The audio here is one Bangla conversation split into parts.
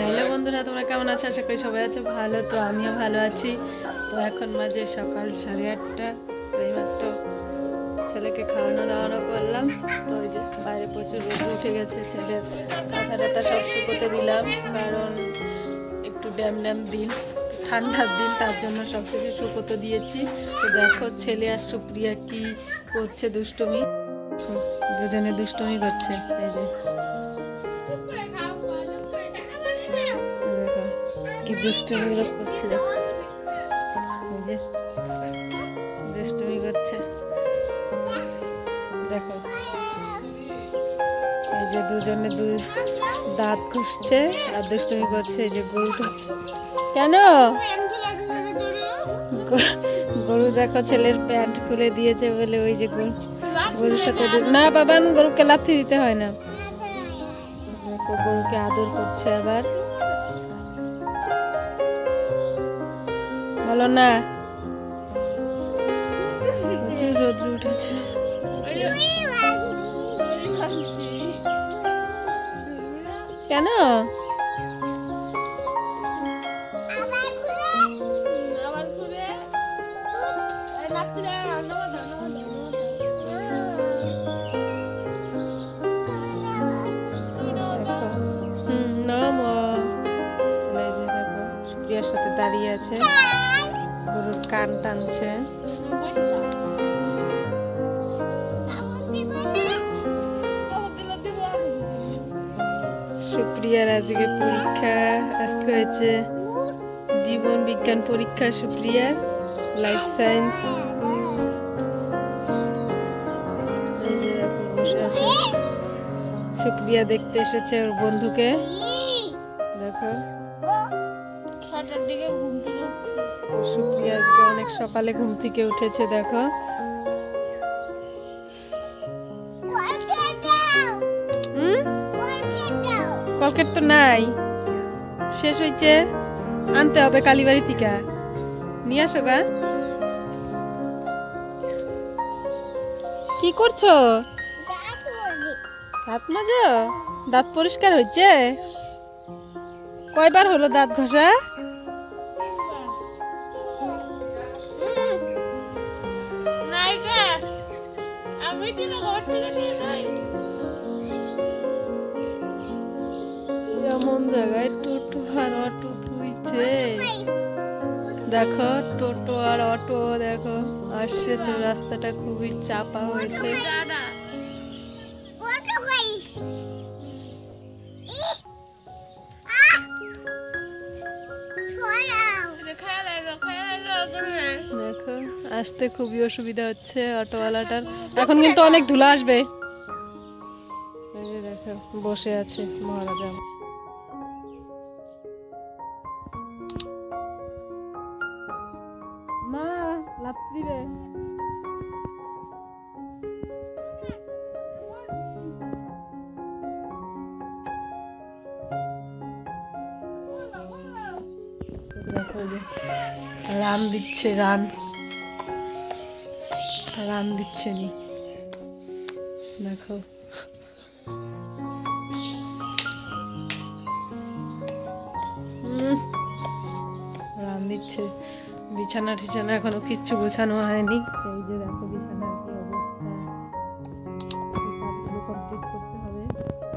হ্যালো বন্ধুরা, তোমরা কেমন আছো? আশা করি সবাই আছো ভালো। তো আমিও ভালো আছি। তো এখন মাঝে সকাল 8:30। তো এইমাত্র ছেলেকে খাওয়ানো দাওয়ানো করলাম। তো ওই যে বাইরে প্রচুর রোদ উঠে গেছে, ছেলের কাঁথা টাথা সব শুকোতে দিলাম, কারণ একটু ড্যাম দিন, ঠান্ডার দিন, তার জন্য সব কিছু শুকোতে দিয়েছি। তো দেখো ছেলে আর সুপ্রিয়া কি করছে, দুষ্টুমি, দুজনে দুষ্টুমি করছে। এই যে দেখো কি দুষ্টুমিগুলো করছে, দুষ্টুমি করছে দেখো। এই যে দুজনে দাঁত ঘষছে আর দুষ্টুমি করছে। এই যে গরুটা, কেন গরু দেখো ছেলের প্যান্ট খুলে দিয়েছে বলে ওই যে গরুর সাথে না বাবান, গরুকে লাথি দিতে হয় না। দেখো গরুকে আদর করছে আবার, বলো না। প্রচুর রোদ্র উঠেছে। কেন সুপ্রিয়ার সাথে দাঁড়িয়ে আছে, গরুর কান টানছে। সুপ্রিয়ার আজকে পরীক্ষা আসতে হয়েছে, জীবন বিজ্ঞান পরীক্ষা সুপ্রিয়ার, লাইফ সায়েন্স। বসে আছে সুপ্রিয়া, দেখতে এসেছে ওর বন্ধুকে। দেখো সুপ্রিয়া আজকে অনেক সকালে ঘুম থেকে উঠেছে। দেখো কলকেট তো নাই, শেষ হয়েছে, আনতে হবে কালীবাড়ি থেকে, নিয়ে আসো গা। কি করছো? দাঁত মাজো? দাঁত পরিষ্কার হয়েছে? কয়বার হলো দাঁত ঘষা? এমন জায়গায় টোটো আর অটো তুইছে, দেখো টোটো আর অটো দেখো আসছে। তো রাস্তাটা খুবই চাপা হয়েছে। দেখো আসতে খুবই অসুবিধা হচ্ছে অটোওয়ালাটার। এখন কিন্তু অনেক ধুলা আসবে। দেখো বসে আছে মহারাজা। মা লাফ দিবে। রান দিচ্ছে, রান দিচ্ছে নি, দেখো রান দিচ্ছে। বিছানা ঠিছানা এখনো কিচ্ছু গোছানো হয়নি। এই যে দেখো বিছানার কি অবস্থা, কাজগুলো কমপ্লিট করতে হবে।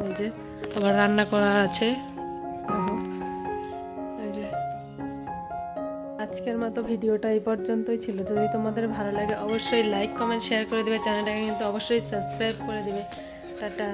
এই যে আবার রান্না করা আছে। আজকের মতো ভিডিওটা এই পর্যন্তই ছিল। যদি তোমাদের ভালো লাগে অবশ্যই লাইক কমেন্ট শেয়ার করে দেবে, চ্যানেলটাকে কিন্তু অবশ্যই সাবস্ক্রাইব করে দেবে। টাটা।